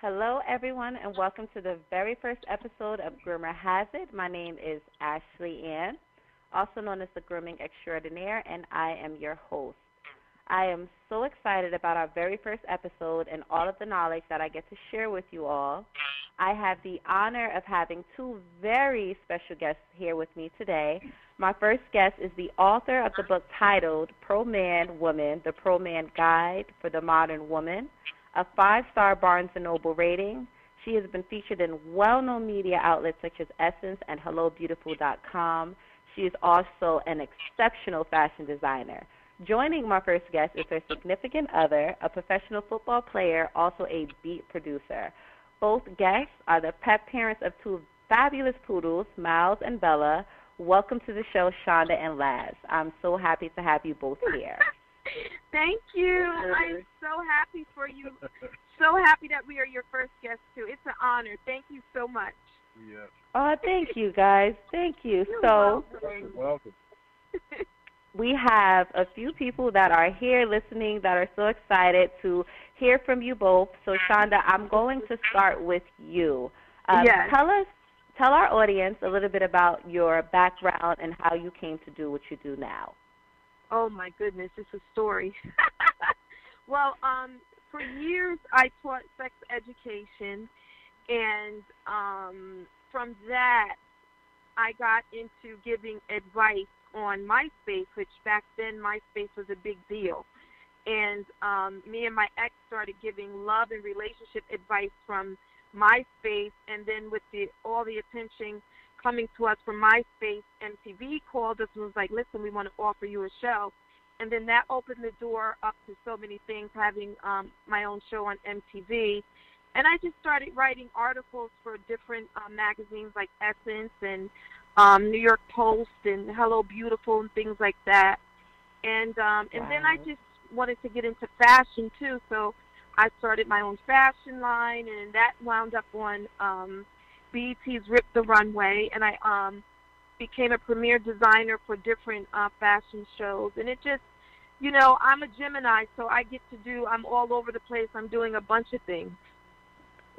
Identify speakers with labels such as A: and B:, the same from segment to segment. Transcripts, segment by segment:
A: Hello, everyone, and welcome to the very first episode of Groomer Has It. My name is Ashley Ann, also known as the Grooming Extraordinaire, and I am your host. I am so excited about our very first episode and all of the knowledge that I get to share with you all. I have the honor of having two very special guests here with me today. My first guest is the author of the book titled Pro Man Woman, The Pro Man Guide for the Modern Woman, a 5-star Barnes & Noble rating. She has been featured in well-known media outlets such as Essence and HelloBeautiful.com. She is also an exceptional fashion designer. Joining my first guest is her significant other, a professional football player, also a beat producer. Both guests are the pet parents of two fabulous poodles, Miles and Bella. Welcome to the show, Shanda and Laz. I'm so happy to have you both here.
B: Thank you. I'm so happy for you. So happy that we are your first guest, too. It's an honor. Thank you so much.
C: Yeah.
A: Oh, thank you, guys. Thank you.
B: You're
C: Welcome.
A: We have a few people that are here listening that are so excited to hear from you both. So, Shanda, I'm going to start with you.
B: Yes.
A: Tell our audience a little bit about your background and how you came to do what you do now.
B: Oh, my goodness. It's a story. Well, for years I taught sex education, and from that I got into giving advice on MySpace, which back then MySpace was a big deal. And me and my ex started giving love and relationship advice from MySpace, and then with all the attention coming to us from MySpace, MTV called us and was like, listen, we want to offer you a show. And then that opened the door up to so many things, having my own show on MTV. And I just started writing articles for different magazines like Essence and New York Post and Hello Beautiful and things like that. And then I just wanted to get into fashion too, so I started my own fashion line, and that wound up on BET's Rip the Runway, and I became a premier designer for different fashion shows. And it just, I'm a Gemini, so I'm all over the place. I'm doing a bunch of things.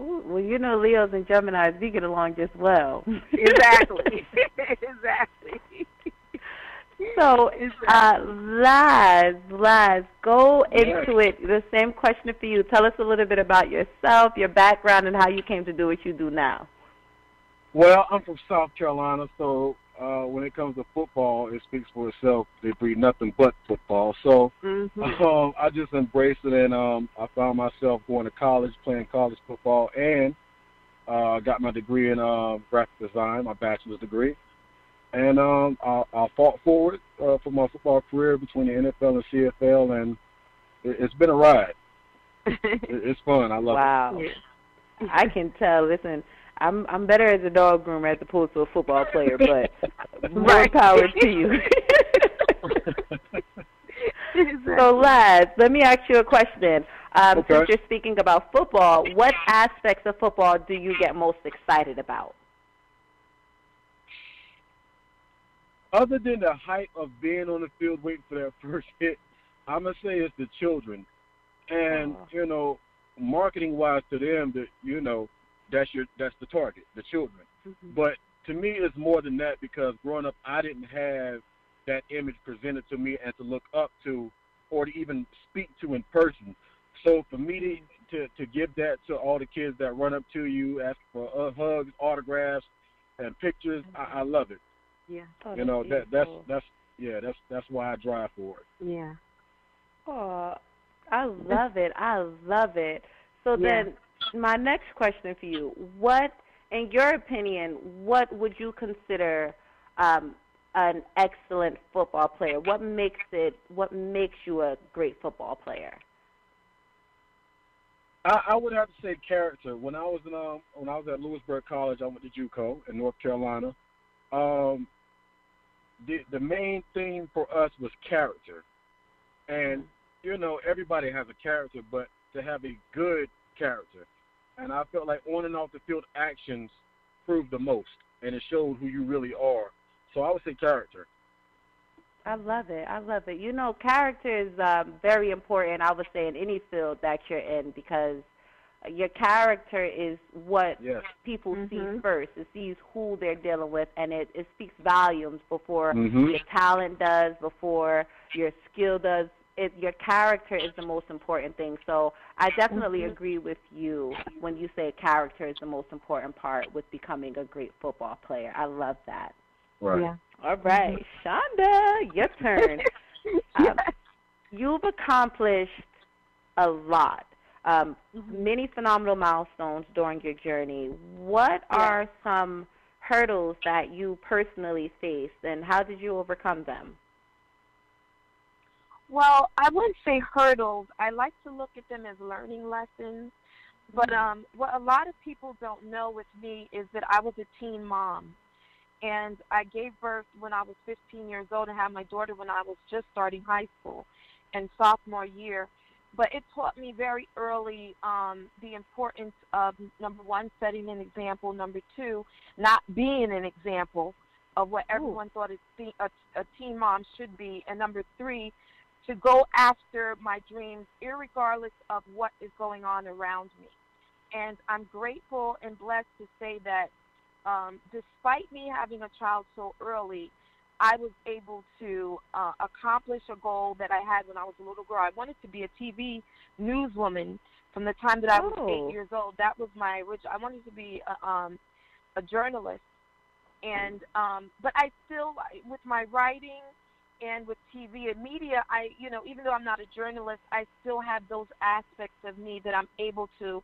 A: Ooh, well, Leos and Geminis, we get along just well.
B: Exactly. Exactly.
A: So, Laz, go into it. The same question for you. Tell us a little bit about yourself, your background, and how you came to do what you do now.
C: Well, I'm from South Carolina, so when it comes to football, it speaks for itself. They breed nothing but football. So I just embraced it, and I found myself going to college, playing college football, and got my degree in graphic design, my bachelor's degree. And I fought forward for my football career between the NFL and CFL, and it's been a ride. It's fun. I love it.
A: Wow. I can tell. Listen, I'm better as a dog groomer as opposed to a football player, but more power to you. So, Laz, let me ask you a question.
C: Okay.
A: Since you're speaking about football, what aspects of football do you get most excited about?
C: Other than the hype of being on the field waiting for that first hit, I'm going to say it's the children. And, marketing-wise to them, that's the target, the children. Mm-hmm. But to me, it's more than that, because growing up, I didn't have that image presented to me and to look up to or to even speak to in person. So for me to give that to all the kids that run up to you, ask for hugs, autographs, and pictures, I love it.
B: Yeah.
A: Oh,
C: that's why I drive for it.
B: Yeah.
A: Oh, I love it. I love it. So then, my next question for you: what, in your opinion, what would you consider an excellent football player? What makes you a great football player?
C: I would have to say character. When I was at Lewisburg College, I went to JUCO in North Carolina. The main thing for us was character, and everybody has a character, but to have a good character, and I felt like on and off the field actions proved the most, and it showed who you really are. So I would say character.
A: I love it. I love it. Character is very important, I would say, in any field that you're in, because your character is what
C: Yes.
A: people see first. It sees who they're dealing with, and it speaks volumes before your talent does, before your skill does. Your character is the most important thing. So I definitely agree with you when you say character is the most important part with becoming a great football player. I love that.
C: Right.
B: Yeah.
A: All right, Shanda, your turn. You've accomplished a lot. Many phenomenal milestones during your journey. What are some hurdles that you personally faced, and how did you overcome them?
B: Well, I wouldn't say hurdles. I like to look at them as learning lessons. But what a lot of people don't know with me is that I was a teen mom. And I gave birth when I was 15 years old and had my daughter when I was just starting high school and sophomore year. But it taught me very early the importance of, number one, setting an example, number two, not being an example of what everyone thought a teen mom should be, and number three, to go after my dreams irregardless of what is going on around me. And I'm grateful and blessed to say that despite me having a child so early, I was able to accomplish a goal that I had when I was a little girl. I wanted to be a TV newswoman from the time that I was 8 years old. That was my original. I wanted to be a journalist, and but I still, with my writing and with TV and media, even though I'm not a journalist, I still have those aspects of me that I'm able to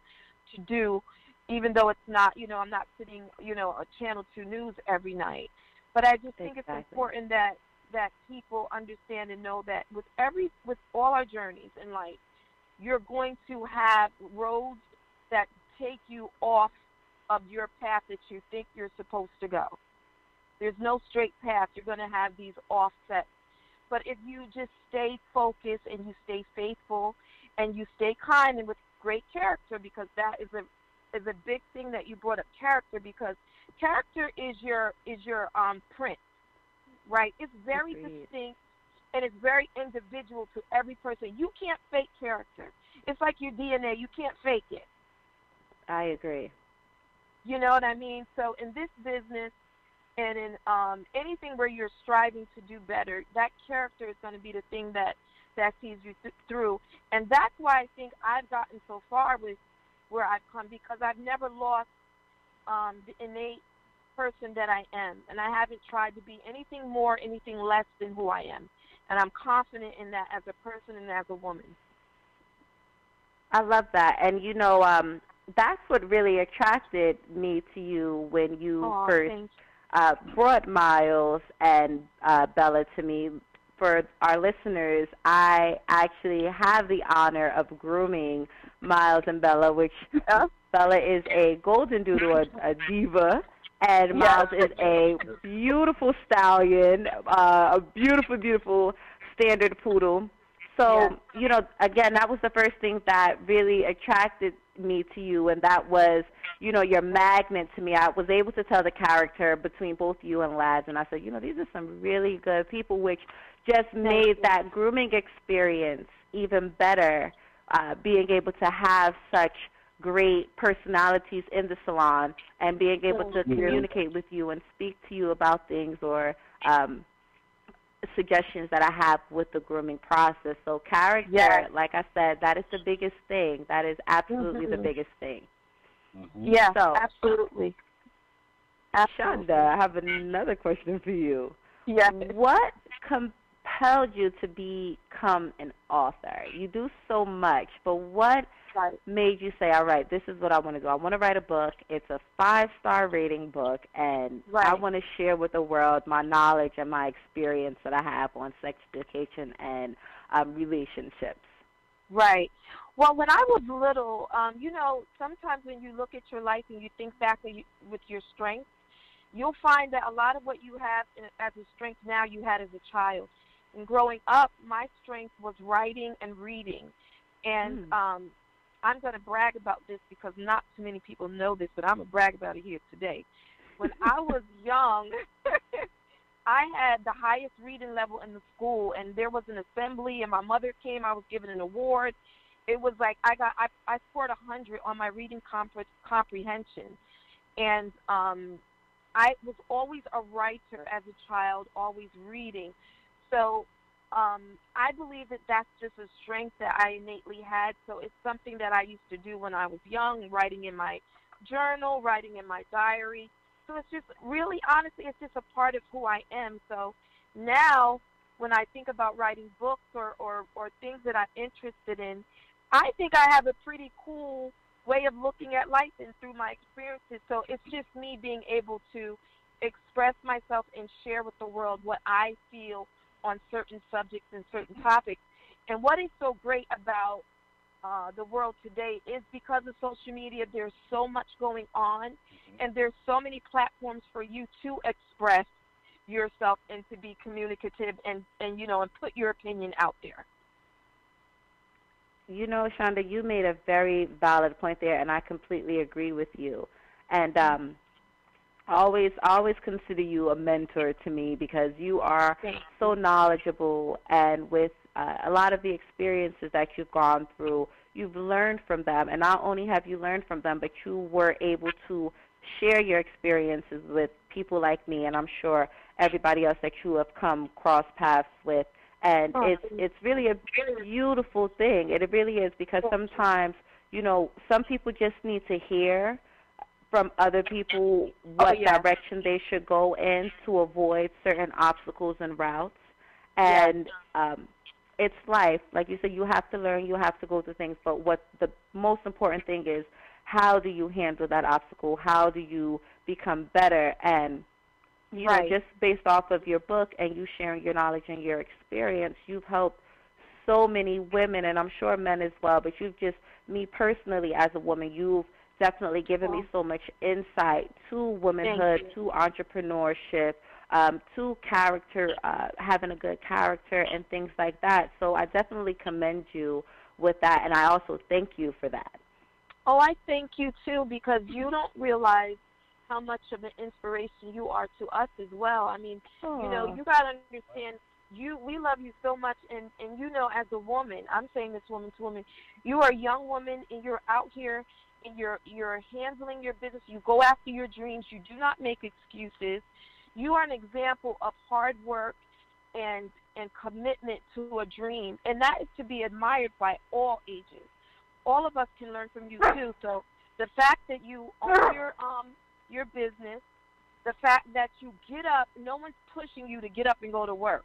B: do, even though it's not, I'm not sitting, a Channel 2 news every night. But I just think it's important that people understand and know that with all our journeys in life, you're going to have roads that take you off of your path that you think you're supposed to go. There's no straight path. You're going to have these offsets. But if you just stay focused and you stay faithful and you stay kind and with great character, because that is a big thing that you brought up, character, because character is your print, right? It's very distinct and it's very individual to every person. You can't fake character. It's like your DNA. You can't fake it.
A: I agree.
B: You know what I mean? So in this business and in anything where you're striving to do better, that character is going to be the thing that sees you through. And that's why I think I've gotten so far with where I've come, because I've never lost the innate person that I am, and I haven't tried to be anything more, anything less than who I am, and I'm confident in that as a person and as a woman.
A: I love that, and that's what really attracted me to you when you first brought Miles and Bella to me. For our listeners, I actually have the honor of grooming Miles and Bella, which Bella is a golden doodle, a diva, and Miles is a beautiful stallion, a beautiful, beautiful standard poodle. So, again, that was the first thing that really attracted me to you, and that was, your magnet to me. I was able to tell the character between both you and Laz, and I said, these are some really good people, which just made that grooming experience even better, being able to have such great personalities in the salon and being able to communicate with you and speak to you about things or suggestions that I have with the grooming process. So character, like I said, that is the biggest thing. That is absolutely the biggest thing.
B: Yeah, so, absolutely.
A: Shanda, I have another question for you.
B: Yeah.
A: What compelled you to become an author? You do so much, but what made you say, all right, this is what I want to do? I want to write a book. It's a 5-star rating book, and I want to share with the world my knowledge and my experience that I have on sex education and relationships.
B: Right. Well, when I was little, sometimes when you look at your life and you think back with your strengths, you'll find that a lot of what you have as a strength now you had as a child. And growing up, my strength was writing and reading. And I'm going to brag about this because not too many people know this, but I'm going to brag about it here today. When I was young, I had the highest reading level in the school, and there was an assembly, and my mother came. I was given an award. it was like I scored 100 on my reading comprehension, and I was always a writer as a child, always reading. So I believe that that's just a strength that I innately had. So it's something that I used to do when I was young, writing in my journal, writing in my diary. So it's just really, honestly, it's just a part of who I am. So now when I think about writing books or things that I'm interested in, I think I have a pretty cool way of looking at life and through my experiences. So it's just me being able to express myself and share with the world what I feel on certain subjects and certain topics. And what is so great about the world today is because of social media, there's so much going on, and there's so many platforms for you to express yourself and to be communicative and put your opinion out there.
A: You know, Shanda, you made a very valid point there, and I completely agree with you. And always consider you a mentor to me because you are so knowledgeable, and with a lot of the experiences that you've gone through, you've learned from them. And not only have you learned from them, but you were able to share your experiences with people like me, and I'm sure everybody else that you have come cross paths with. And it's really a beautiful thing. It really is, because sometimes, you know, some people just need to hear from other people what direction they should go in to avoid certain obstacles and routes. And it's life. Like you said, you have to learn, you have to go through things. But what the most important thing is, how do you handle that obstacle? How do you become better? And you know, just based off of your book and you sharing your knowledge and your experience, you've helped so many women, and I'm sure men as well, but you've just, me personally as a woman, you've definitely given me so much insight to womanhood, to entrepreneurship, to character, having a good character and things like that. So I definitely commend you with that, and I also thank you for that.
B: Oh, I thank you, too, because you don't realize how much of an inspiration you are to us as well. I mean, you know, you got to understand, we love you so much, and you know, as a woman, I'm saying this woman to woman, you are a young woman, and you're out here, and you're handling your business. You go after your dreams. You do not make excuses. You are an example of hard work and commitment to a dream, and that is to be admired by all ages. All of us can learn from you, too. So the fact that you own your business, the fact that you get up, no one's pushing you to get up and go to work.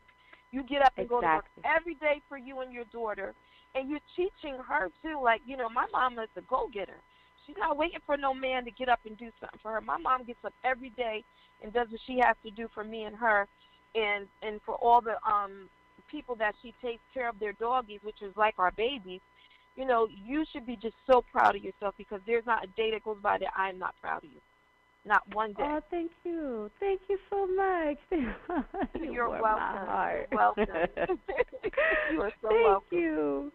B: You get up and go to work every day for you and your daughter, and you're teaching her, too. Like, you know, my mama is a go-getter. She's not waiting for no man to get up and do something for her. My mom gets up every day and does what she has to do for me and her, and for all the people that she takes care of, their doggies, which is like our babies. You know, you should be just so proud of yourself, because there's not a day that goes by that I'm not proud of you. Not one day.
A: Oh, thank you. Thank you so much.
B: You're welcome.
A: You're
B: welcome. You are so welcome.
A: Thank you.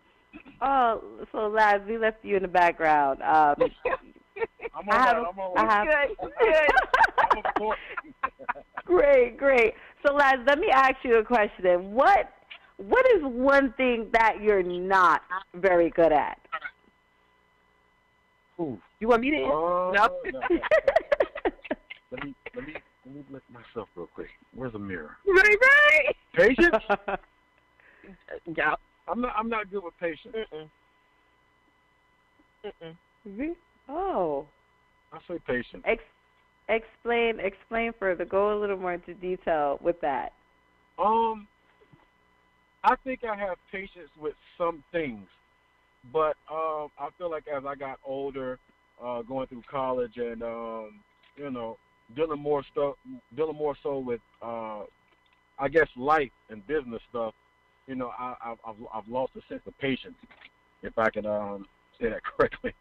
A: Oh, so Laz, we left you in the background.
C: I'm all right.
B: Good.
A: Great. So Laz, let me ask you a question then. What is one thing that you're not very good at?
C: Ooh.
B: You want me to?
C: No.
B: No.
C: Let me look myself real quick. Where's the mirror?
B: Right.
C: Patience?
B: Yeah.
C: I'm not good with patience.
A: Oh.
C: I say patience.
A: Explain further. Go a little more into detail with that.
C: I think I have patience with some things, but I feel like as I got older, going through college and you know, dealing more so with I guess life and business stuff, you know, I've lost a sense of patience, if I can say that correctly.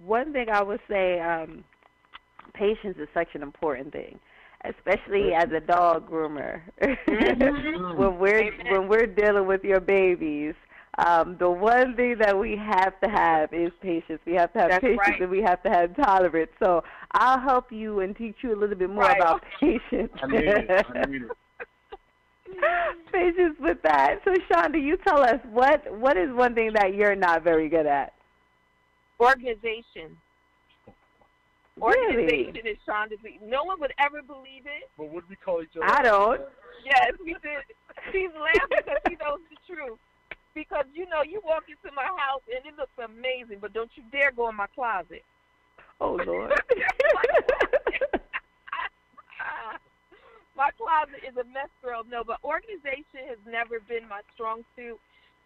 A: One thing I would say, patience is such an important thing, especially as a dog groomer. when we're dealing with your babies, the one thing that we have to have is patience. We have to have patience, and we have to have tolerance. So I'll help you and teach you a little bit more about patience.
C: I need it.
A: Patience with that. So, Shanda, you tell us what is one thing that you're not very good at?
B: Organization.
A: Really?
B: Organization is Shanda's. No one would ever believe it.
C: But what do we call each other?
A: I don't.
B: Yes, we did. She's laughing because she knows the truth. Because, you walk into my house and it looks amazing, but don't you dare go in my closet.
A: Oh, Lord.
B: My closet is a mess, girl. No, but organization has never been my strong suit.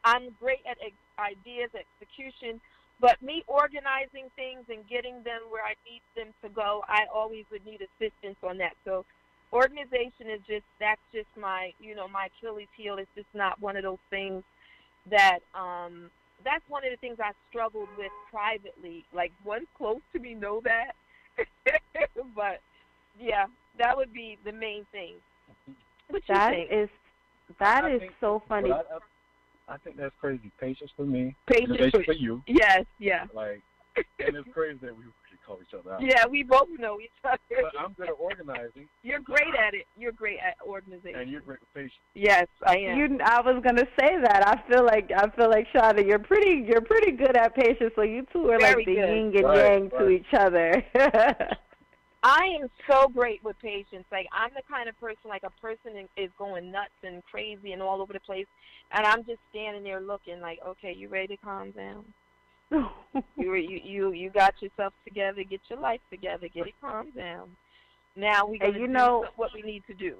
B: I'm great at ideas, execution, but me organizing things and getting them where I need them to go, I always would need assistance on that. So organization is that's just my, my Achilles heel. It's just not one of those things that, that's one of the things I struggled with privately. Like, ones close to me know that. But, yeah, that would be the main thing. What you think?
A: That is so funny.
C: I think that's crazy. Patience for me.
B: Patience
C: for you.
B: Yes, yeah.
C: Like, and it's crazy that we should call each other out.
B: Yeah, we both know each other.
C: But I'm good at organizing.
B: You're great at it. You're great at organization.
C: And you're great with patience.
B: Yes, I am.
A: I was gonna say that. I feel like Shanda, you're pretty good at patience. So you two are
B: Very
A: like the
B: good.
A: yin and yang to each other.
B: I am so great with patience. Like, I'm the kind of person, like, a person is going nuts and crazy and all over the place, and I'm just standing there looking like, okay, you ready to calm down? You got yourself together. Get your life together. Get it calmed down. Now we going to do what we need to do.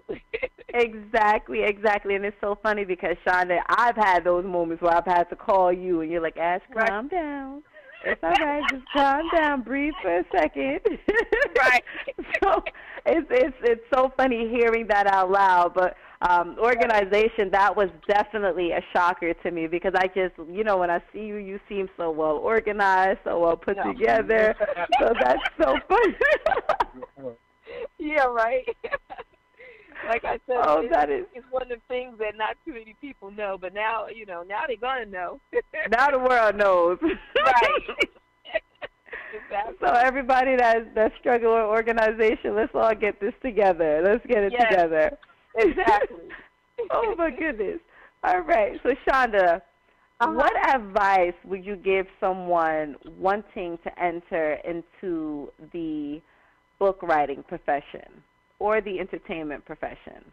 A: Exactly. And it's so funny because, Shanda, I've had those moments where I've had to call you, and you're like, Ash, calm down. It's all right. Just calm down. Breathe for a second.
B: Right.
A: So it's so funny hearing that out loud. But organization, that was definitely a shocker to me because I just, when I see you, you seem so well organized, so well put together. So that's so funny.
B: Yeah, right. Like I said, it's one of the things that not too many people know, but now, now they're going to know.
A: Now the world knows.
B: Right. Exactly.
A: So everybody that's struggling with organization, let's all get this together. Let's get it together.
B: Exactly.
A: Oh, my goodness. All right. So, Shanda, what advice would you give someone wanting to enter into the book writing profession or the entertainment profession?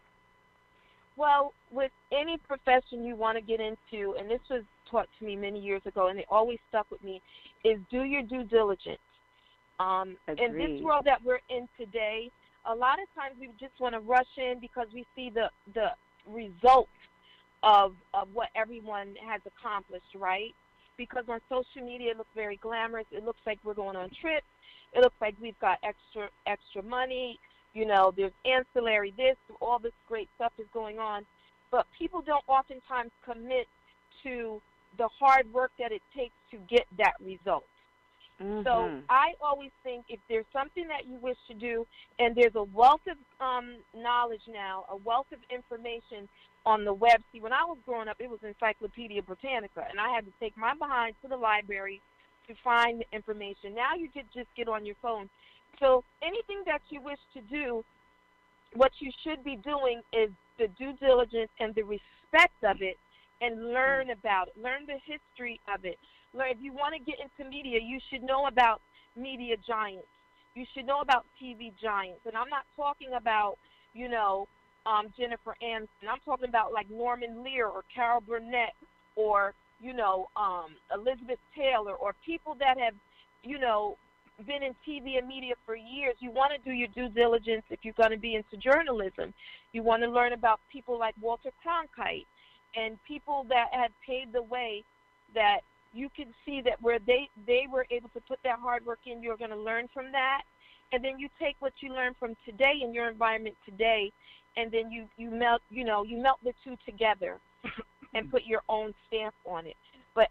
B: Well, with any profession you want to get into, and this was taught to me many years ago, and it always stuck with me, is do your due diligence. In this world that we're in today, a lot of times we just want to rush in because we see the results of what everyone has accomplished, right? Because on social media it looks very glamorous. It looks like we're going on trips. It looks like we've got extra money. There's ancillary this, all this great stuff is going on. But people don't oftentimes commit to the hard work that it takes to get that result. Mm-hmm. So I always think if there's something that you wish to do, and there's a wealth of knowledge now, a wealth of information on the web. See, when I was growing up, it was Encyclopedia Britannica, and I had to take my behind to the library to find the information. Now you could just get on your phone. So anything that you wish to do, what you should be doing is the due diligence and the respect of it, and learn about it. Learn the history of it. If you want to get into media, you should know about media giants. You should know about TV giants. And I'm not talking about, Jennifer Aniston. I'm talking about like Norman Lear or Carol Burnett or, Elizabeth Taylor or people that have, been in TV and media for years. You want to do your due diligence if you're going to be into journalism. You want to learn about people like Walter Cronkite and people that have paved the way that you can see that where they were able to put that hard work in, you're going to learn from that. And then you take what you learn from today in your environment today, and then you melt the two together and put your own stamp on it. But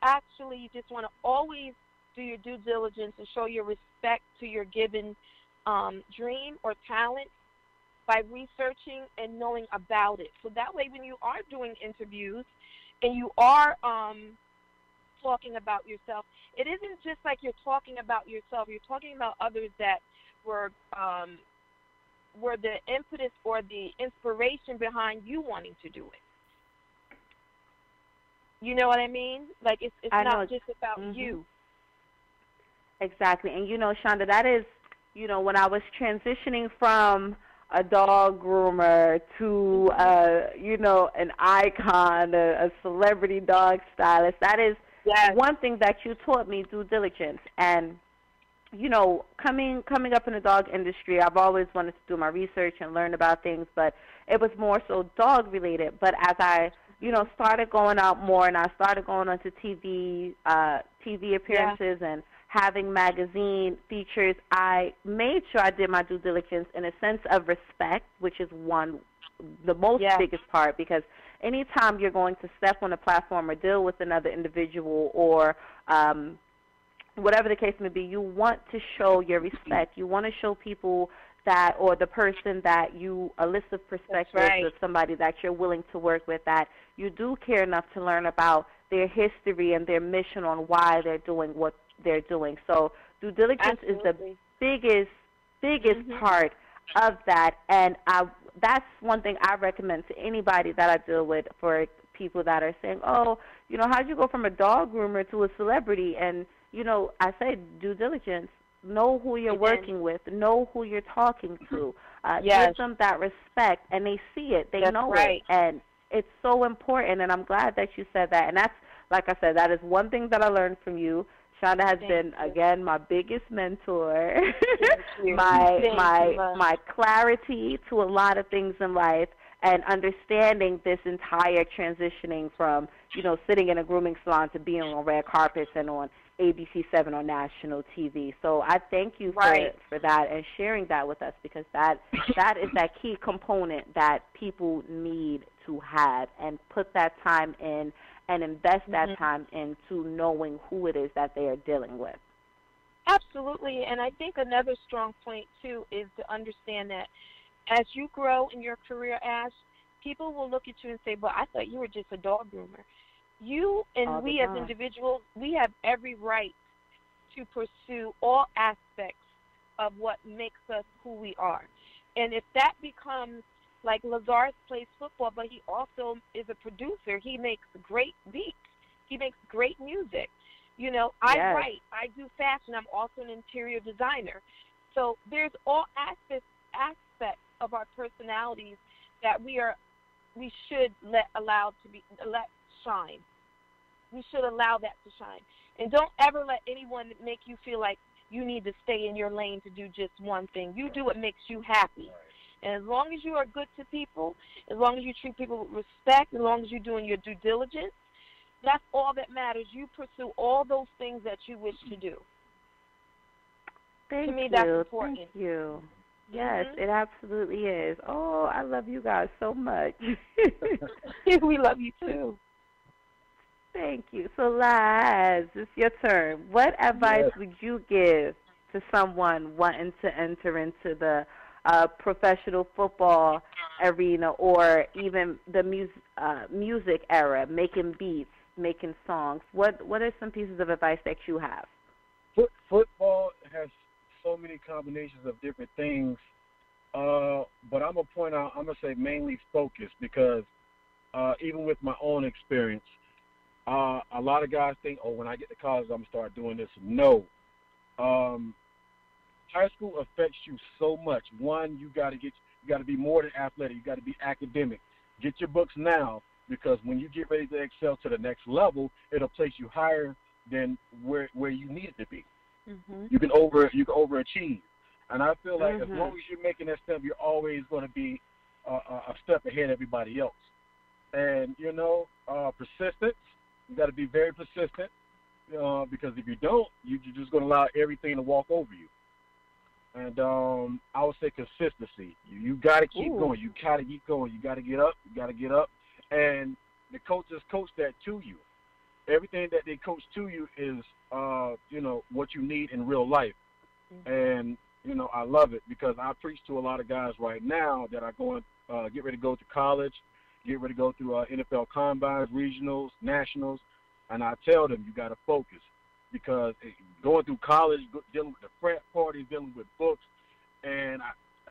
B: actually, you just want to always do your due diligence and show your respect to your given dream or talent by researching and knowing about it. So that way when you are doing interviews and you are talking about yourself, it isn't just like you're talking about yourself. You're talking about others that were were the impetus or the inspiration behind you wanting to do it. You know what I mean? Like, it's not just about you.
A: Exactly. And, Shanda, that is, when I was transitioning from a dog groomer to, an icon, a celebrity dog stylist, that is one thing that you taught me, due diligence. And, coming up in the dog industry, I've always wanted to do my research and learn about things, but it was more so dog related. But as I, started going out more and I started going onto TV appearances and having magazine features, I made sure I did my due diligence in a sense of respect, which is the most biggest part, because anytime you're going to step on a platform or deal with another individual or whatever the case may be, you want to show your respect. You want to show people that, or the person that a list of perspectives of somebody that you're willing to work with, that you do care enough to learn about their history and their mission on why they're doing what they're doing. So due diligence is the biggest part of that, and that's one thing I recommend to anybody that I deal with, for people that are saying, oh, how'd you go from a dog groomer to a celebrity? And, I say due diligence. Know who you're working with. Know who you're talking to. Give them that respect, and they see it. They know it. And it's so important, and I'm glad that you said that. And that's, like I said, that is one thing that I learned from you. Shanda has been, again, my biggest mentor, my clarity to a lot of things in life, and understanding this entire transitioning from, sitting in a grooming salon to being on red carpets and on ABC7 on national TV. So I thank you for that and sharing that with us, because that is that key component that people need to have, and put that time in and invest that time into knowing who it is that they are dealing with.
B: Absolutely. And I think another strong point, too, is to understand that as you grow in your career, Ash, people will look at you and say, well, I thought you were just a dog groomer. You and we as individuals, we have every right to pursue all aspects of what makes us who we are. And if that becomes, like Lazarus plays football, but he also is a producer. He makes great beats. He makes great music. I write. I do fashion. I'm also an interior designer. So there's all aspects of our personalities that we should let shine. We should allow that to shine. And don't ever let anyone make you feel like you need to stay in your lane to do just one thing. You do what makes you happy. And as long as you are good to people, as long as you treat people with respect, as long as you're doing your due diligence, that's all that matters. You pursue all those things that you wish to do.
A: Thank
B: to me,
A: you.
B: that's important.
A: Thank you. Yes, it absolutely is. Oh, I love you guys so much.
B: We love you too.
A: Thank you. So, Laz, it's your turn. What advice would you give to someone wanting to enter into the professional football arena, or even the music era, making beats, making songs? What are some pieces of advice that you have?
C: Football has so many combinations of different things, but I'm going to point out, I'm going to say mainly focus, because even with my own experience, a lot of guys think, oh, when I get to college, I'm going to start doing this. No. High school affects you so much. One, you got to be more than athletic. You got to be academic. Get your books now, because when you get ready to excel to the next level, it'll place you higher than where you need it to be. You can overachieve. And I feel like as long as you're making that step, you're always going to be a step ahead of everybody else. And persistence. You got to be very persistent, because if you don't, you're just going to allow everything to walk over you. And I would say consistency. You got to keep going. You got to keep going. You got to get up. You got to get up. And the coaches coach that to you. Everything that they coach to you is, what you need in real life. And, I love it, because I preach to a lot of guys right now that are going, get ready to go to college, get ready to go through NFL combines, regionals, nationals. And I tell them, you got to focus. Because going through college, dealing with the frat parties, dealing with books, and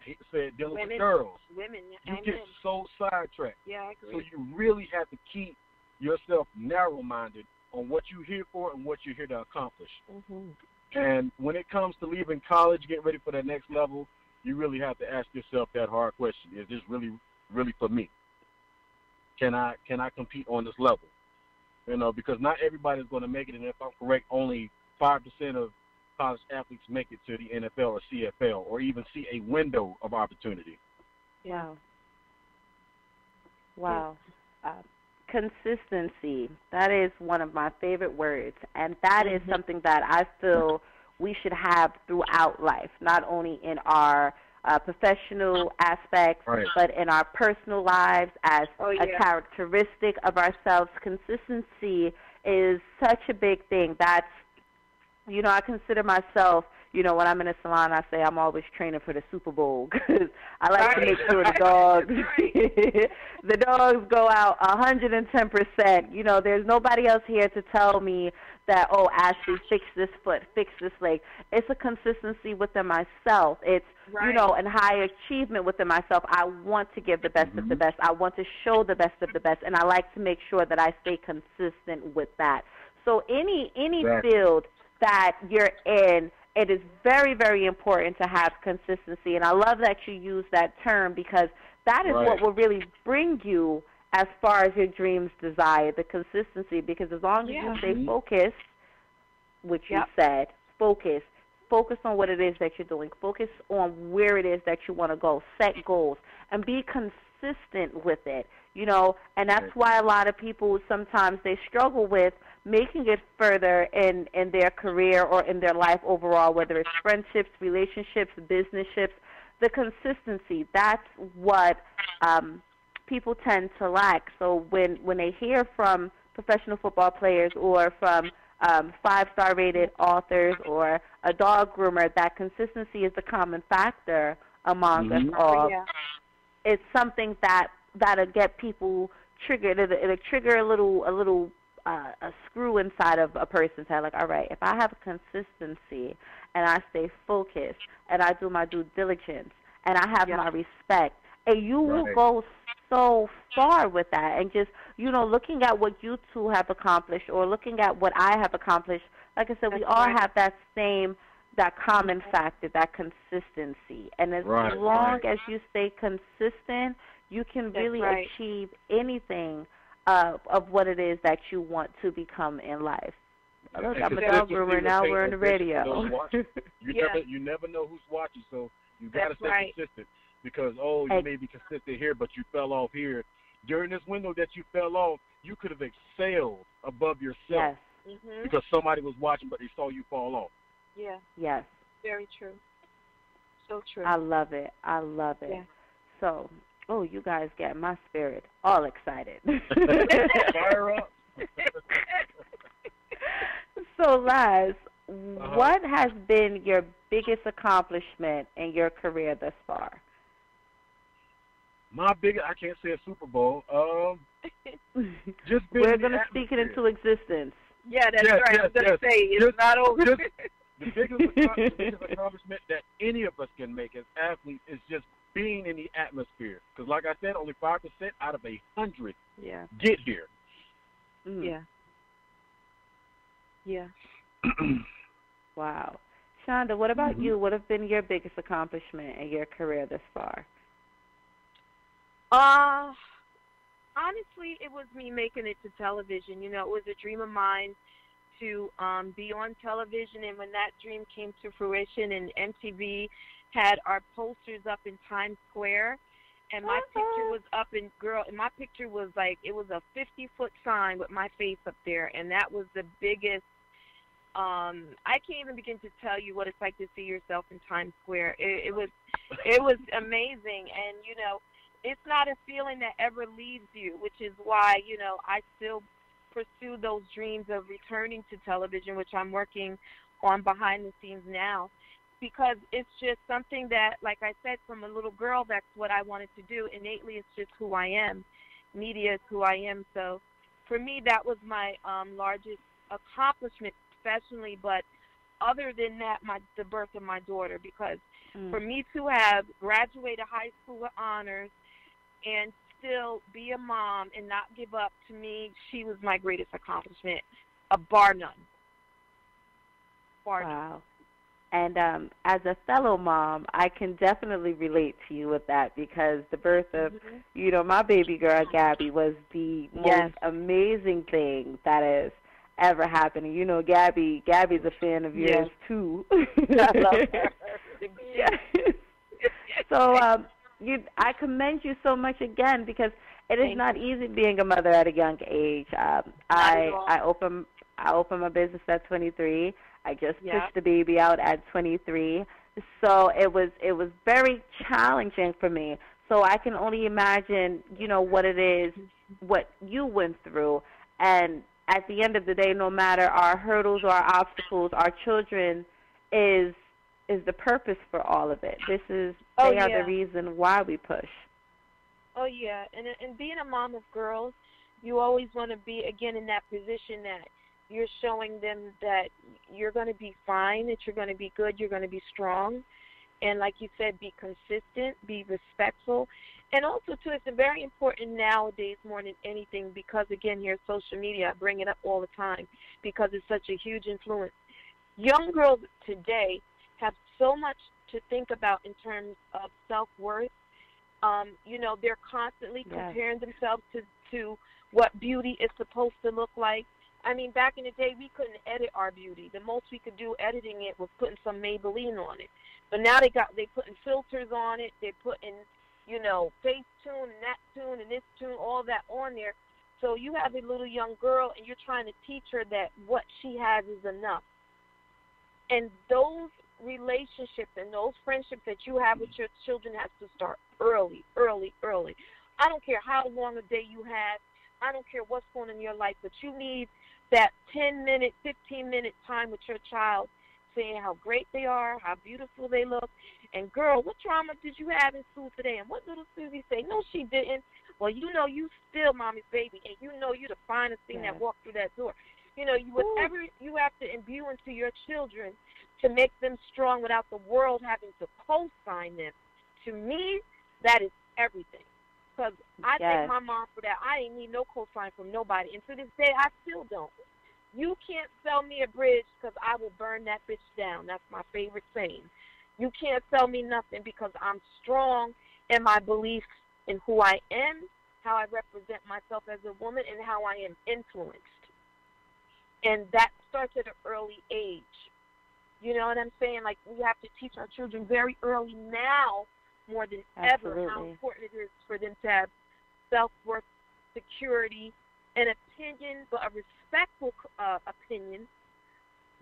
C: hate to say it, dealing
B: women,
C: with girls.
B: Women,
C: You
B: and
C: get
B: men.
C: so sidetracked.
B: Yeah, I agree.
C: So you really have to keep yourself narrow-minded on what you're here for and what you're here to accomplish. And when it comes to leaving college, getting ready for that next level, you really have to ask yourself that hard question: is this really for me? Can I compete on this level? You know, because not everybody's going to make it, and if I'm correct, only 5% of college athletes make it to the NFL or CFL, or even see a window of opportunity.
A: Wow. Wow. Consistency. That is one of my favorite words, and that is something that I feel we should have throughout life, not only in our professional aspects, but in our personal lives as a characteristic of ourselves. Consistency is such a big thing. That's, you know, I consider myself, you know, when I'm in a salon, I say I'm always training for the Super Bowl because I like to make sure the dogs go out 110%. You know, there's nobody else here to tell me that, oh, Ashley, fix this foot, fix this leg. It's a consistency within myself. It's, you know, and high achievement within myself. I want to give the best of the best. I want to show the best of the best, and I like to make sure that I stay consistent with that. So any field that you're in, it is very, very important to have consistency. And I love that you use that term because that is what will really bring you as far as your dreams desire, the consistency. Because as long as you stay focused, which you said, focus on what it is that you're doing. Focus on where it is that you want to go. Set goals and be consistent with it, you know. And that's why a lot of people sometimes they struggle with making it further in their career or in their life overall, whether it's friendships, relationships, businesships. The consistency, that's what people tend to lack. So when they hear from professional football players or from 5-star rated authors or a dog groomer, that consistency is the common factor among us all. It's something that'll get people triggered. It'll trigger a little screw inside of a person's head. Like, all right, if I have a consistency and I stay focused and I do my due diligence and I have my respect, and you will go so far with that. And just, you know, looking at what you two have accomplished or looking at what I have accomplished, like I said, we all have that common factor, that consistency. And as long as you stay consistent, you can really achieve anything of what it is that you want to become in life. Look, I'm a dog groomer now. We're on the radio.
C: You never know who's watching, so you got to stay consistent. Because, you may be consistent here, but you fell off here. During this window that you fell off, you could have excelled above yourself because somebody was watching, but they saw you fall off.
B: Yeah.
A: Yes.
B: Very true. So true.
A: I love it. Yeah. So, you guys get my spirit all excited.
C: Fire up.
A: So, Laz, what has been your biggest accomplishment in your career thus far?
C: My biggest, I can't say a Super Bowl. Just
A: we're going to speak it into existence.
B: Yeah, that's right. I was going to say, it's not over.
C: The biggest accomplishment that any of us can make as athletes is just being in the atmosphere. Because, like I said, only 5% out of 100 get here.
B: Yeah.
A: Wow. Shanda, what about you? What have been your biggest accomplishment in your career thus far?
B: Honestly, it was me making it to television. You know, it was a dream of mine to be on television, and when that dream came to fruition and MTV had our posters up in Times Square, and my picture was up in, my picture was like, it was a 50-foot sign with my face up there, and that was the biggest, I can't even begin to tell you what it's like to see yourself in Times Square. It was amazing, and, you know, it's not a feeling that ever leaves you, which is why, you know, I still pursue those dreams of returning to television, which I'm working on behind the scenes now, because it's just something that, like I said, from a little girl, that's what I wanted to do. Innately, it's just who I am. Media is who I am. So for me, that was my largest accomplishment professionally, but other than that, the birth of my daughter, because for me to have graduated high school with honors and still be a mom and not give up, to me, she was my greatest accomplishment, bar none. Bar none.
A: Wow. And as a fellow mom, I can definitely relate to you with that, because the birth of, my baby girl, Gabby, was the most amazing thing that has ever happened. And Gabby's a fan of yours, too.
B: I love her.
A: So I commend you so much again, because it is not easy being a mother at a young age. I opened my business at 23. I just pushed the baby out at 23. So it was very challenging for me. So I can only imagine, what it is, what you went through. And at the end of the day, no matter our hurdles or our obstacles, our children is the purpose for all of it. They are the reason why we push.
B: Oh, yeah. And being a mom of girls, you always want to be, again, in that position that you're showing them that you're going to be fine, that you're going to be good, you're going to be strong. And like you said, be consistent, be respectful. And also, too, it's very important nowadays more than anything because, again, here social media, I bring it up all the time because it's such a huge influence. Young girls today have so much to think about in terms of self-worth. They're constantly comparing themselves to what beauty is supposed to look like. I mean, back in the day, we couldn't edit our beauty. The most we could do editing it was putting some Maybelline on it. But now they putting filters on it. They putting, face tune and that tune and this tune, all that on there. So you have a little young girl and you're trying to teach her that what she has is enough. And those relationships and those friendships that you have with your children have to start early, early, early. I don't care how long a day you have. I don't care what's going on in your life, but you need that 10-minute, 15-minute time with your child saying how great they are, how beautiful they look. And, girl, what drama did you have in school today? And what little Susie say? No, she didn't. Well, you still mommy's baby, and you're the finest thing that walked through that door. Whatever you have to imbue into your children to make them strong without the world having to co-sign them, to me, that is everything. Because I thank my mom for that. I didn't need no cosign from nobody. And to this day, I still don't. You can't sell me a bridge because I will burn that bitch down. That's my favorite saying. You can't sell me nothing because I'm strong in my beliefs in who I am, how I represent myself as a woman, and how I am influenced. And that starts at an early age. You know what I'm saying? Like, we have to teach our children very early now, more than ever, how important it is for them to have self-worth, security, an opinion, but a respectful opinion,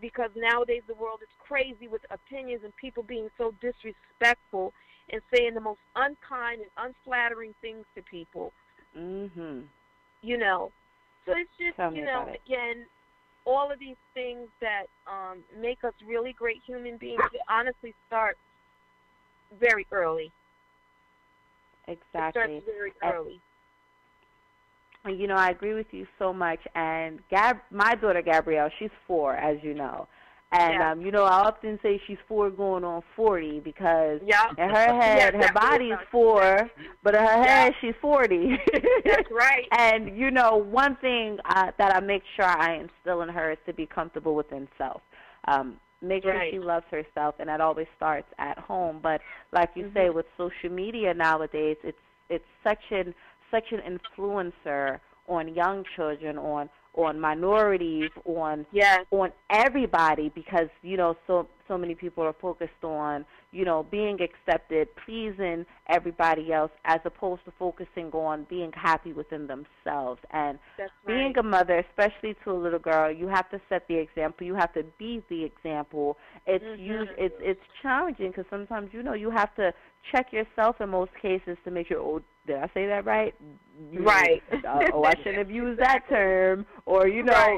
B: because nowadays the world is crazy with opinions and people being so disrespectful and saying the most unkind and unflattering things to people.
A: Mm-hmm.
B: So it's just, again, all of these things that make us really great human beings, honestly start very early.
A: Exactly.
B: It starts very early.
A: And, I agree with you so much. And my daughter, Gabrielle, she's 4, as you know. And, I often say she's 4 going on 40 because in her head, her body's 4, but in her head, she's 40.
B: That's right.
A: And, one thing that I make sure I instill in her is to be comfortable within self. Make sure she loves herself, and that always starts at home. But like you say, with social media nowadays, it's such an influencer on young children, on minorities, on everybody, because so many people are focused on being accepted, pleasing everybody else, as opposed to focusing on being happy within themselves. And being a mother, especially to a little girl, you have to set the example. You have to be the example. It's challenging because sometimes you have to check yourself in most cases to make sure, oh, did I say that right?
B: Right.
A: I shouldn't have used that term. Or,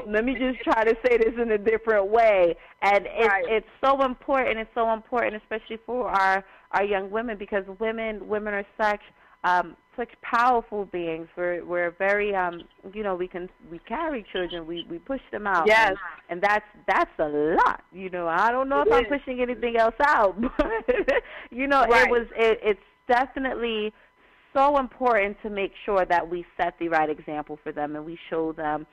A: let me just try to say this in a different way. And it's so important. It's so important, especially for our young women, because women are such such powerful beings. We're very we carry children, we push them out.
B: Yes.
A: And that's a lot. I don't know if I'm pushing anything else out, but
B: Right.
A: it's definitely so important to make sure that we set the right example for them and we show them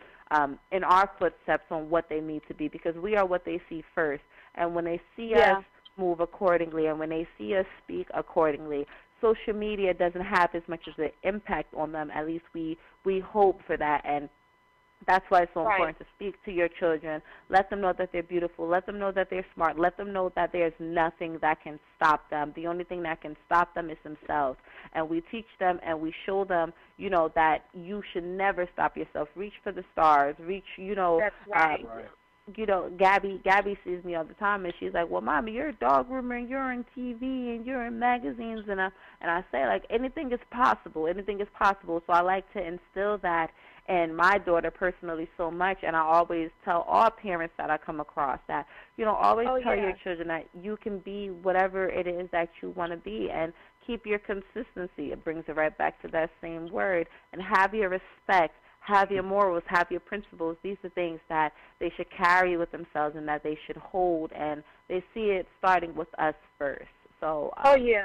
A: in our footsteps on what they need to be, because we are what they see first. And when they see us move accordingly and when they see us speak accordingly, social media doesn't have as much of an impact on them. At least we hope for that. And that's why it's so important to speak to your children. Let them know that they're beautiful. Let them know that they're smart. Let them know that there's nothing that can stop them. The only thing that can stop them is themselves. And we teach them and we show them, that you should never stop yourself. Reach for the stars. Reach,
B: That's right.
A: Gabby sees me all the time, and she's like, "Well, Mommy, you're a dog groomer, and you're on TV, and you're in magazines," and I say, like, anything is possible. Anything is possible. So I like to instill that in my daughter personally so much, and I always tell all parents that I come across that, always tell your children that you can be whatever it is that you want to be, and keep your consistency. It brings it right back to that same word, and have your respect. Have your morals, have your principles. These are things that they should carry with themselves and that they should hold, and they see it starting with us first. So,
B: they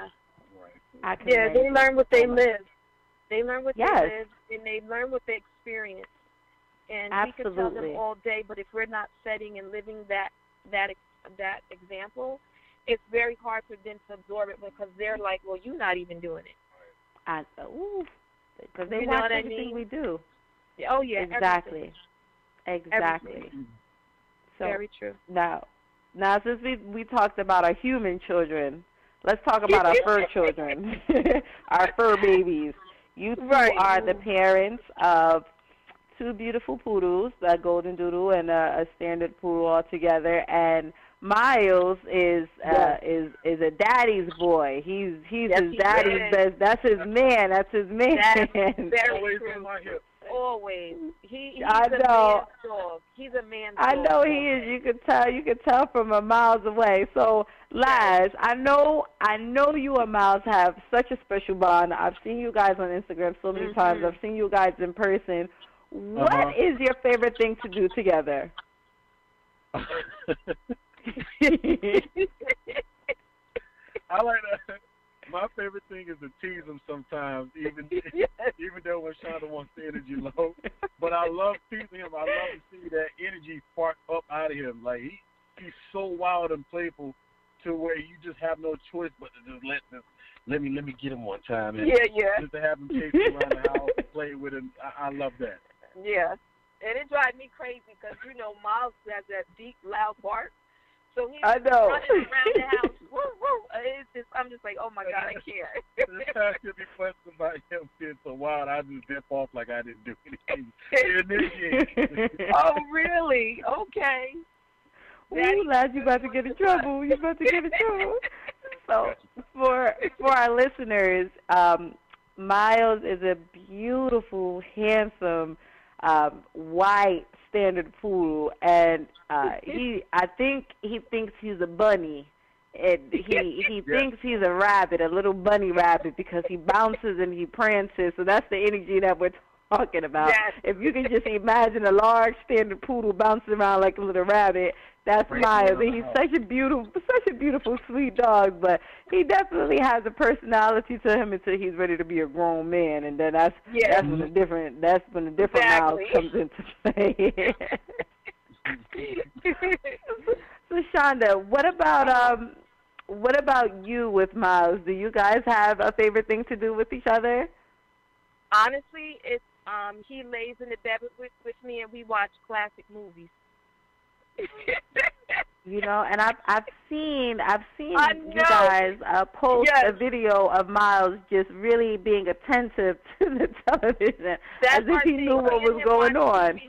B: learn what they live. They learn what they live, and they learn what they experience. And we can tell them all day, but if we're not setting and living that example, it's very hard for them to absorb it, because they're like, well, you're not even doing it.
A: Because they watch everything we do.
B: Oh, yeah.
A: Exactly.
B: Everything.
A: Exactly. So,
B: very true.
A: Now since we talked about our human children, let's talk about our fur children, our fur babies. You two are the parents of two beautiful poodles, a golden doodle and a standard poodle all together, and Miles is a daddy's boy. He's his daddy's best. That's his man. That's his man.
B: That's very true. Always. He's
A: I know.
B: A man's dog. He's a man's dog.
A: I know he is. You can tell from a miles away. So, Laz, I know you and Miles have such a special bond. I've seen you guys on Instagram so many times. I've seen you guys in person. What is your favorite thing to do together?
C: I like that. My favorite thing is to tease him sometimes, even though when Shanda wants the energy low. But I love teasing him. I love to see that energy spark up out of him. Like he's so wild and playful to where you just have no choice but to just let me get him one time. And just to have him chase him around the house, play with him. I love that.
B: Yeah, and it drives me crazy because Miles has that deep, loud bark. So he's running around the house. Woo, woo. I'm just like, oh my God, I can't.
C: This time to be questioned about him being so wild, I just dip off like I didn't do anything.
B: Oh, really? Okay.
A: Ooh, lad, you about to get in trouble. You about to get in trouble. So for our listeners, Miles is a beautiful, handsome, white standard poodle, and I think he thinks he's a bunny. And he thinks he's a rabbit, a little bunny rabbit, because he bounces and he prances. So that's the energy that we're talking about.
B: Yes.
A: If you can just imagine a large standard poodle bouncing around like a little rabbit, that's Miles. And he's such a beautiful, sweet dog. But he definitely has a personality to him until he's ready to be a grown man, and then that's when the different Miles comes into play. So Shanda, what about you with Miles? Do you guys have a favorite thing to do with each other?
B: Honestly, it's he lays in the bed with me and we watch classic movies.
A: And I've seen you guys post a video of Miles just really being attentive to the television, as if he knew what was going on.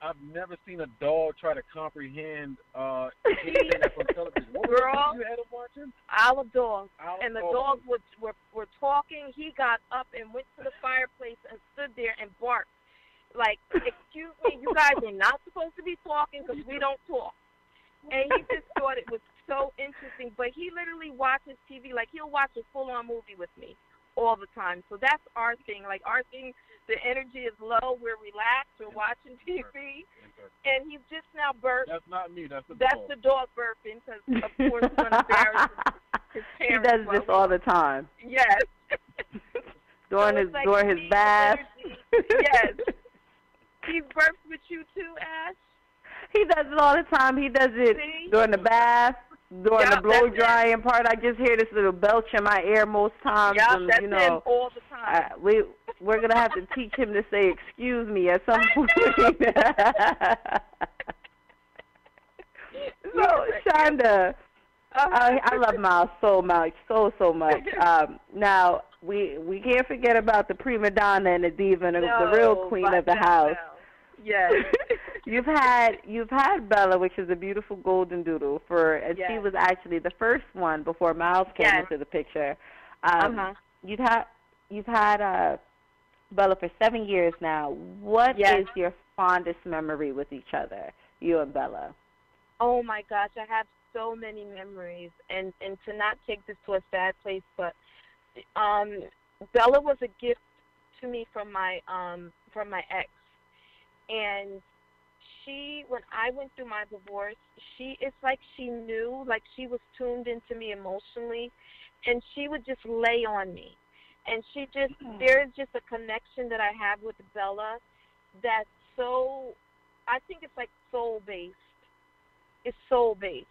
C: I've never seen a dog try to comprehend anything that's on television. What
B: Girl,
C: you had him watching?
B: Our dogs. And the dogs were talking. He got up and went to the fireplace and stood there and barked. Like, excuse me, you guys are not supposed to be talking because we don't talk. And he just thought it was so interesting. But he literally watches TV. Like, he'll watch a full-on movie with me. all the time. So that's our thing. Like our thing, the energy is low. We're relaxed. We're watching TV, and he's just now burped.
C: That's not me. That's the
B: That's
C: dog.
B: the dog burping because, of course, he's going to embarrass his
A: He
B: parents.
A: does this all the time.
B: Yes.
A: During his bath.
B: Yes. He burps with you too, Ash?
A: He does it all the time. He does it during the bath, during the blow drying part. I just hear this little belch in my ear most times.
B: Yeah,
A: and,
B: that's
A: you know,
B: him all the time.
A: We're going to have to teach him to say excuse me at some point. So, Shanda, I love Miles so much, so much. Now, we can't forget about the prima donna and the diva, and the real queen of the house.
B: Yes.
A: You've had Bella, which is a beautiful golden doodle, and she was actually the first one before Miles came into the picture. You've had Bella for 7 years now. What is your fondest memory with each other, you and Bella?
B: Oh my gosh, I have so many memories, and to not take this to a sad place, but Bella was a gift to me from my ex, and when I went through my divorce, it's like she knew, like she was tuned into me emotionally, and she would just lay on me, and there is just a connection that I have with Bella that's so, I think it's like soul-based. It's soul-based.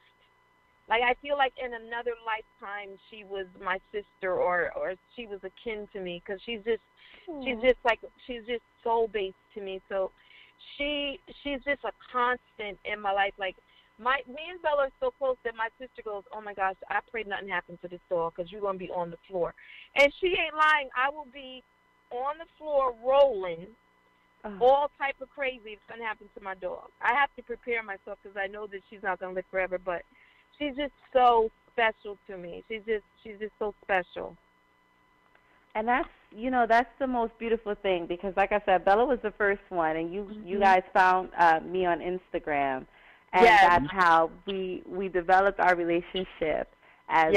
B: Like, I feel like in another lifetime she was my sister or she was akin to me, because she's just soul-based to me. So she's just a constant in my life. Like, me and Bella are so close that my sister goes, oh, my gosh, I pray nothing happens to this dog because you're going to be on the floor. And she ain't lying. I will be on the floor rolling, all type of crazy if something happens to my dog. I have to prepare myself because I know that she's not going to live forever, but she's just so special to me. She's just so special.
A: And that's the most beautiful thing, because like I said, Bella was the first one, and you guys found me on Instagram, and that's how we developed our relationship as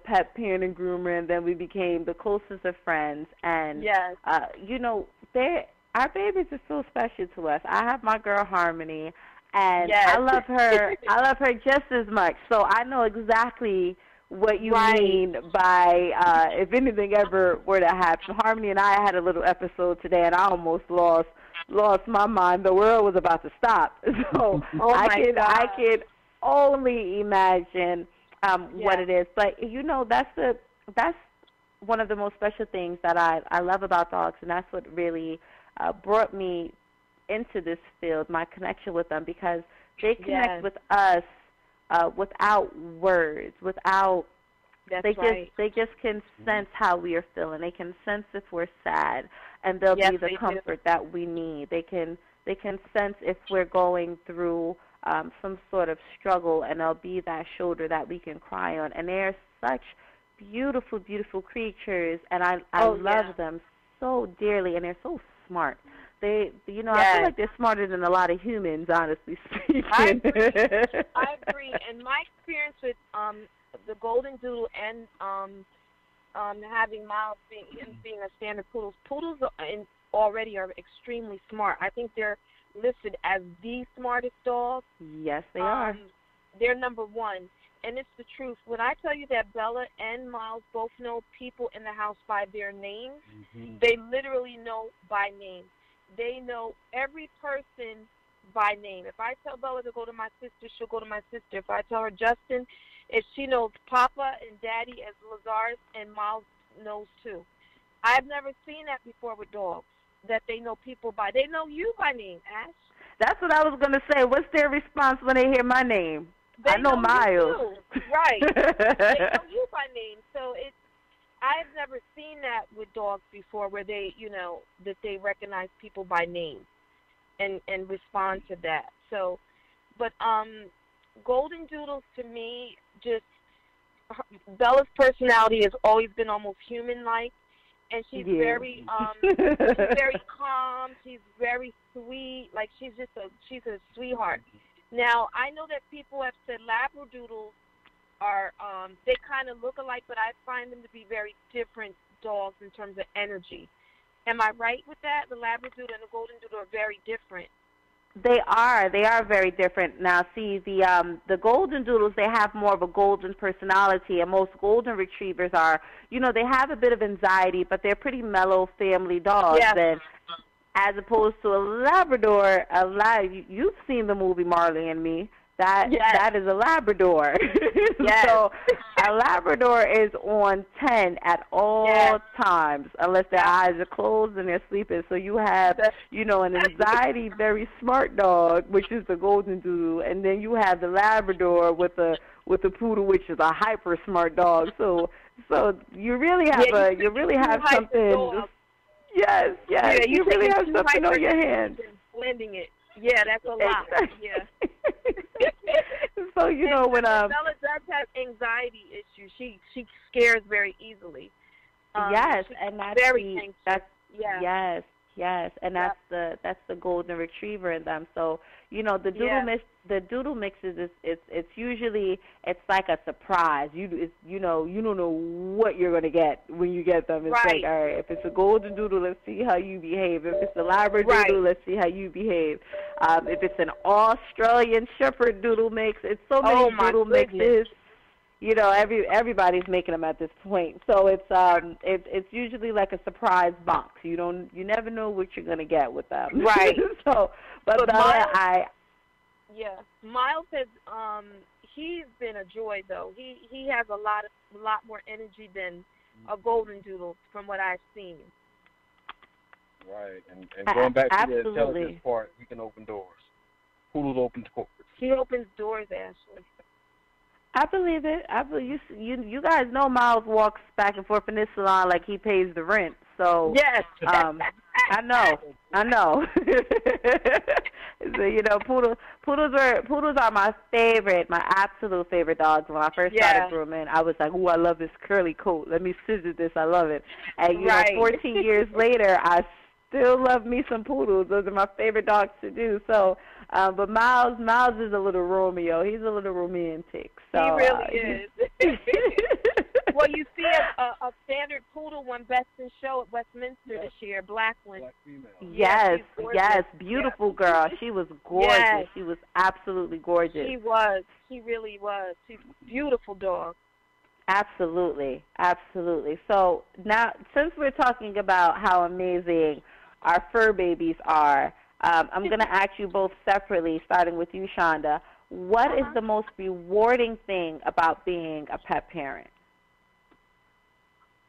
A: pet parent and groomer, and then we became the closest of friends. And our babies are so special to us. I have my girl Harmony, and I love her. I love her just as much. So I know exactly what you mean by if anything ever were to happen. Harmony and I had a little episode today, and I almost lost my mind. The world was about to stop. So I can only imagine what it is. But that's one of the most special things that I love about dogs, and that's what really brought me into this field, my connection with them, because they connect with us without words, they just can sense how we are feeling. They can sense if we're sad, and they'll be the comfort that we need. They can sense if we're going through some sort of struggle, and they'll be that shoulder that we can cry on. And they're such beautiful, beautiful creatures, and I love them so dearly, and they're so smart. I feel like they're smarter than a lot of humans, honestly speaking.
B: I agree. And my experience with the Golden Doodle and having Miles being a standard poodles already are extremely smart. I think they're listed as the smartest dogs.
A: Yes, they are.
B: They're number one. And it's the truth. When I tell you that Bella and Miles both know people in the house by their names, they literally know by name. They know every person by name. If I tell Bella to go to my sister, she'll go to my sister. If I tell her Justin, if she knows Papa and Daddy as Lazarus, and Miles knows too. I've never seen that before with dogs, that they know people they know you by name, Ash.
A: That's what I was going to say. What's their response when they hear my name?
B: I
A: know Miles.
B: You too. Right. They know you by name. So I've never seen that with dogs before, where they, that they recognize people by name and respond to that. So, but Golden Doodles, to me, Bella's personality has always been almost human-like, and she's very calm. She's very sweet. Like, she's a sweetheart. Now, I know that people have said Labradoodles are, they kind of look alike, but I find them to be very different dogs in terms of energy. Am I right with that? The Labradoodle and the Golden Doodle are very different.
A: They are. They are very different. Now, see, the golden doodles, they have more of a golden personality, and most golden retrievers are, you know, they have a bit of anxiety, but they're pretty mellow family dogs.
B: Yes.
A: And as opposed to a Labrador, you've seen the movie Marley and Me. That is a Labrador.
B: Yes.
A: So a Labrador is on 10 at all times, unless their eyes are closed and they're sleeping. So you have, you know, an anxiety, very smart dog, which is the Golden Doodle, and then you have the Labrador with a poodle, which is a hyper smart dog. So you really have something. Yes.
B: Yeah,
A: you really have something on your hands.
B: Blending it. Yeah, that's a lot. Yeah.
A: So you know when
B: Bella does have anxiety issues. She scares very easily.
A: Yes, and that's
B: very anxious.
A: Yes, and that's the golden retriever in them. So you know the doodle mixes it's usually like a surprise. You don't know what you're gonna get when you get them. It's like, all right, if it's a golden doodle, let's see how you behave. If it's a Labradoodle, let's see how you behave. If it's an Australian Shepherd doodle mix, it's so many doodle mixes. You know, everybody's making them at this point. So it's usually like a surprise box. You never know what you're gonna get with them.
B: Right.
A: But
B: Miles has he's been a joy though. He has a lot more energy than a Golden Doodle from what I've seen.
C: Right, and going back to the intelligence part, he can open doors. Poodles open doors.
B: He opens doors, Ashley.
A: I believe it. You guys know Miles walks back and forth in this salon like he pays the rent. So
B: yes,
A: I know. So you know, poodles are my absolute favorite dogs. When I first started grooming, I was like, "Ooh, I love this curly coat. Let me scissor this. I love it." And you know, 14 years later, I still love me some poodles. Those are my favorite dogs to do. So, but Miles is a little Romeo. He's a little romantic. So,
B: he really is. Well, you see a standard poodle won Best in Show at Westminster this year, black one.
C: Black female.
A: Yes, beautiful girl. She was gorgeous. Yes. She was absolutely gorgeous.
B: She was. She really was. She's a beautiful dog.
A: Absolutely. So now, since we're talking about how amazing our fur babies are, I'm going to ask you both separately, starting with you, Shanda. What is the most rewarding thing about being a pet parent?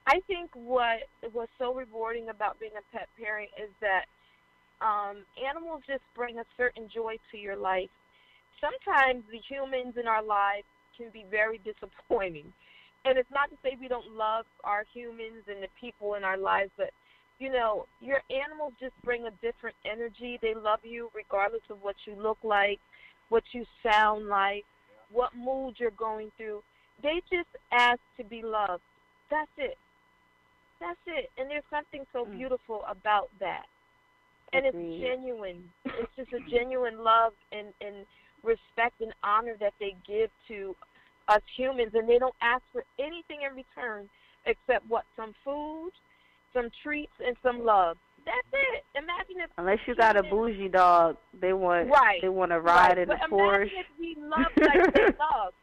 B: I think what was so rewarding about being a pet parent is that animals just bring a certain joy to your life. Sometimes the humans in our lives can be very disappointing. And it's not to say we don't love our humans and the people in our lives, but, you know, your animals just bring a different energy. They love you regardless of what you look like, what you sound like, what mood you're going through. They just ask to be loved. That's it. And there's something so beautiful about that. And it's genuine. It's just a genuine love and respect and honor that they give to us humans, and they don't ask for anything in return except some food, some treats, and some love. That's it. Imagine if
A: unless you got a bougie dog, they want to ride in a Porsche.
B: Imagine if we love like they love.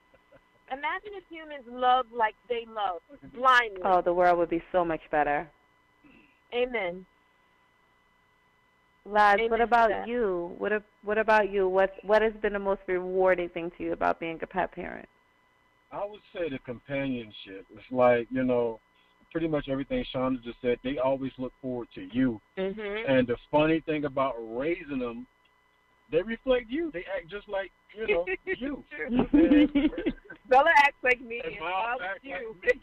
B: Imagine if humans love like they love, blindly.
A: Oh, the world would be so much better.
B: Amen.
A: Lads, what about you? What about you? What has been the most rewarding thing to you about being a pet parent?
C: I would say the companionship. It's like, you know, pretty much everything Shanda just said. They always look forward to you.
B: Mm-hmm.
C: And the funny thing about raising them, they reflect you. They act just like, you know, you.
B: Bella acts like me, and
C: Miles
B: acts you.
C: Like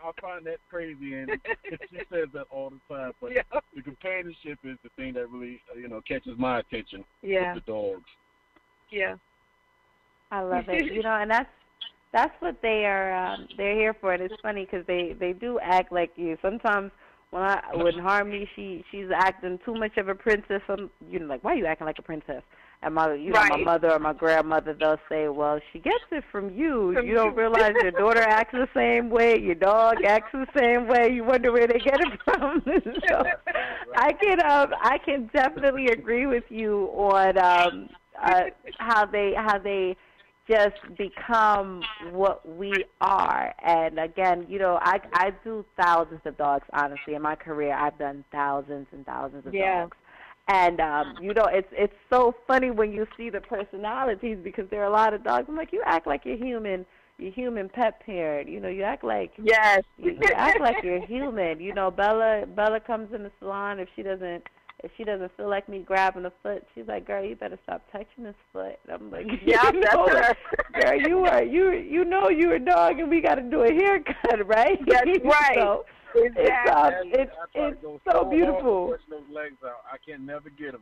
C: I find that crazy, and she says that all the time. But the companionship is the thing that really, you know, catches my attention with the dogs.
B: Yeah.
A: I love it. You know, and that's what they are. They're here for. And it's funny because they do act like you. Sometimes when Harmony she's acting too much of a princess. You know, like, why are you acting like a princess? And my mother or my grandmother, they'll say, well, she gets it from you. You don't realize your daughter acts the same way, your dog acts the same way. You wonder where they get it from. So I can definitely agree with you on how they just become what we are. And again, I do thousands of dogs, honestly. In my career, I've done thousands and thousands of dogs. And, it's so funny when you see the personalities, because there are a lot of dogs. I'm like, you act like you're human pet parent. You act like you act like you're human. Bella comes in the salon. If she doesn't feel like me grabbing a foot, she's like, girl, you better stop touching this foot. And I'm like, girl, you're a dog, and we got to do a haircut, right?
B: That's right.
A: So,
B: exactly.
A: It's so beautiful.
C: Pushing those legs out, I can never get them.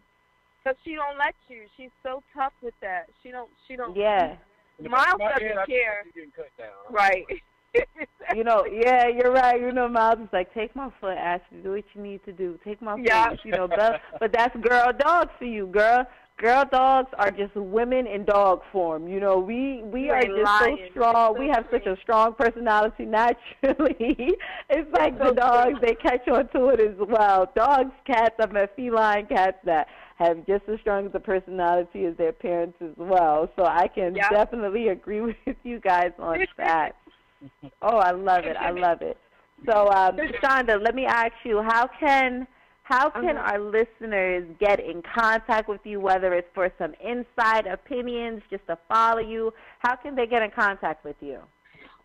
B: Because she don't let you. She's so tough with that. She don't.
A: Yeah.
B: Miles doesn't care.
C: Cut down.
B: Right.
A: You're right. Miles is like, take my foot, Ashley. Do what you need to do. Take my foot. But that's girl dogs for you, girl. Girl dogs are just women in dog form. We are just so strong. We have such a strong personality naturally. It's like the dogs, they catch on to it as well. Dogs, cats, I've met feline cats that have just as strong of a personality as their parents as well. So I can definitely agree with you guys on that. Oh, I love it. So, Shanda, let me ask you, how can our listeners get in contact with you, whether it's for some inside opinions, just to follow you? How can they get in contact with you?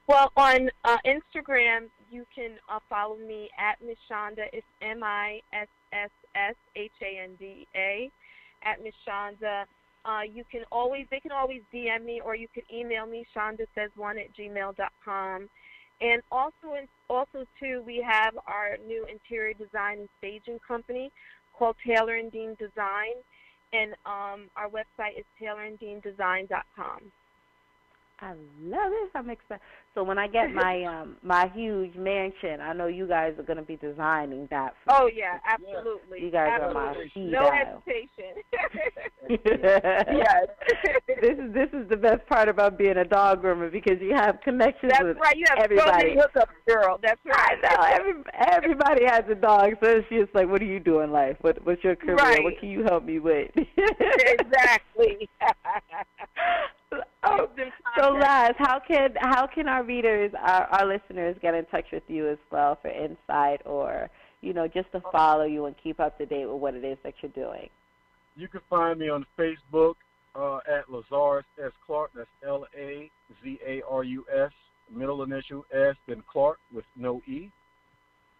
B: Well, on Instagram, you can follow me at Miss Shanda. It's MISSSHANDA at Miss Shanda. They can always DM me, or you can email me, shandasays1@gmail.com. And also too, we have our new interior design and staging company called Taylor and Dean Design, and our website is tayloranddeandesign.com.
A: I love it. I'm excited. So when I get my my huge mansion, I know you guys are going to be designing that for me.
B: Oh, yeah, absolutely.
A: You guys are my
B: No hesitation.
A: Yes. This is the best part about being a dog groomer, because you have connections with everybody. That's right. You have so many
B: hookups, girl. That's right.
A: I know. Everybody has a dog, so it's just like, what do you do in life? What's your career?
B: Right.
A: What can you help me with?
B: Exactly.
A: So Laz, how can our readers, our listeners, get in touch with you as well for insight, or just to follow you and keep up to date with what it is that you're doing?
C: You can find me on Facebook at Lazarus S. Clark. That's Lazarus, middle initial S, then Clark with no E.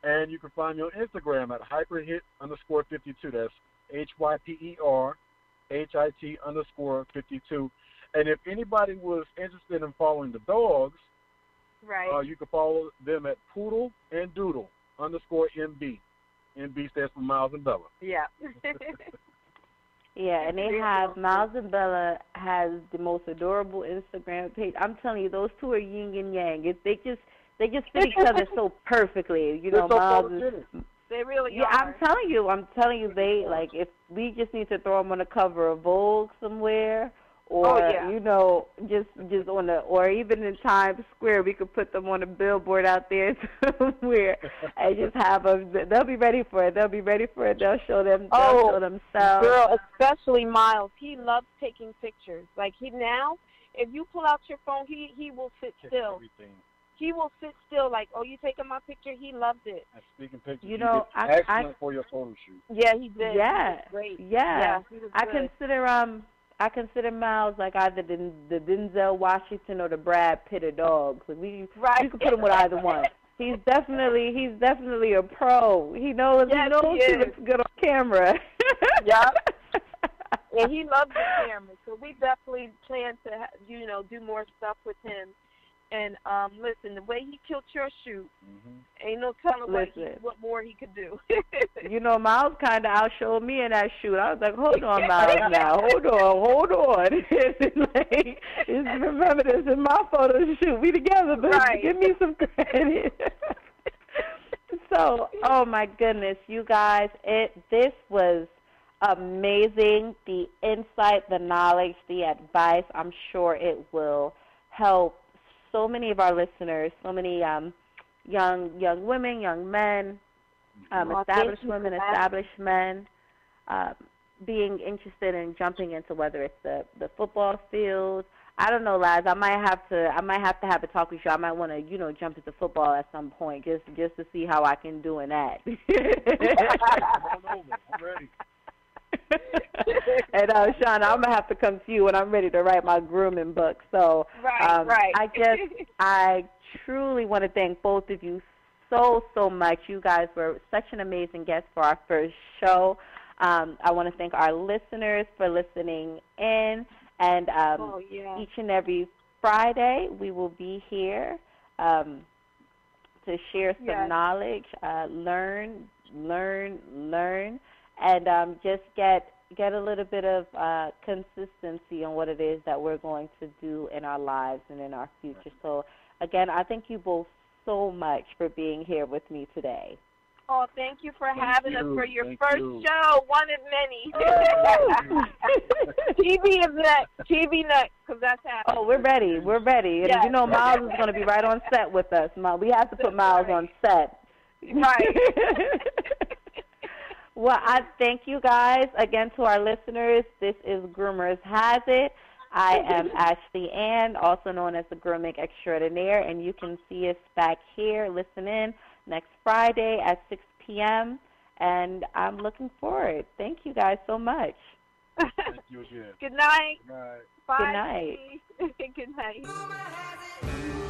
C: And you can find me on Instagram at hyperhit_52. That's HYPERHIT_52. And if anybody was interested in following the dogs,
B: right,
C: you can follow them at Poodle and Doodle _MB. MB stands for Miles and Bella.
B: Yeah.
A: Yeah, and they have, Miles and Bella has the most adorable Instagram page. I'm telling you, those two are yin and yang. They just fit each other so perfectly. Miles is,
B: they really
A: are.
B: I'm
A: telling you, they, like, if we just need to throw them on the cover of Vogue somewhere, or just on or even in Times Square, we could put them on a billboard out there somewhere and just have them. They'll be ready for it. They'll show them. They'll show themselves.
B: Girl, especially Miles. He loves taking pictures. Like if you pull out your phone, he will sit still.
C: Everything.
B: He will sit still. Like, oh, you taking my picture? He loves it.
C: And speaking pictures,
A: excellent
C: for your photo shoot.
B: Yeah, he did.
A: Yeah,
B: great.
A: Yeah,
B: he was
A: good. I consider Miles like either the Denzel Washington or the Brad Pitt of dogs. Like you can put him with either one. He's definitely a pro. He knows he looks good on camera.
B: Yeah. And he loves the camera, so we definitely plan to do more stuff with him. And listen, the way he killed your shoot, ain't no telling what more he could do.
A: Miles kind of outshowed me in that shoot. I was like, hold on, Miles, now, hold on. Remember, this is my photo shoot. We together, but give me some credit. So, oh my goodness, you guys, this was amazing. The insight, the knowledge, the advice, I'm sure it will help so many of our listeners, so many young women, young men, established women, established men, being interested in jumping into whether it's the football field. I don't know, Laz. I might have to have a talk with you. I might want to, jump into football at some point, just to see how I can do in that.
C: I'm ready.
A: And Shanda, I'm gonna have to come to you when I'm ready to write my grooming book. So,
B: right.
A: I truly want to thank both of you so much. You guys were such an amazing guest for our first show. I want to thank our listeners for listening in. And each and every Friday, we will be here to share some knowledge, learn, and just get a little bit of consistency on what it is that we're going to do in our lives and in our future. So, again, I thank you both so much for being here with me today.
B: Oh, thank you for having us for your first show, one of many. TV is next. TV next, because that's happening.
A: Oh, we're ready. We're ready.
B: Yes.
A: And Miles is going to be right on set with us. We have to put Miles on set.
B: Right.
A: Well, I thank you guys again to our listeners. This is Groomers Has It. I am Ashley Ann, also known as the Grooming Extraordinaire, and you can see us back here, listen in, next Friday at 6 p.m., and I'm looking forward. Thank you guys so much.
C: Thank you again.
B: Good night.
C: Good night.
B: Bye.
A: Good night.
B: Good night.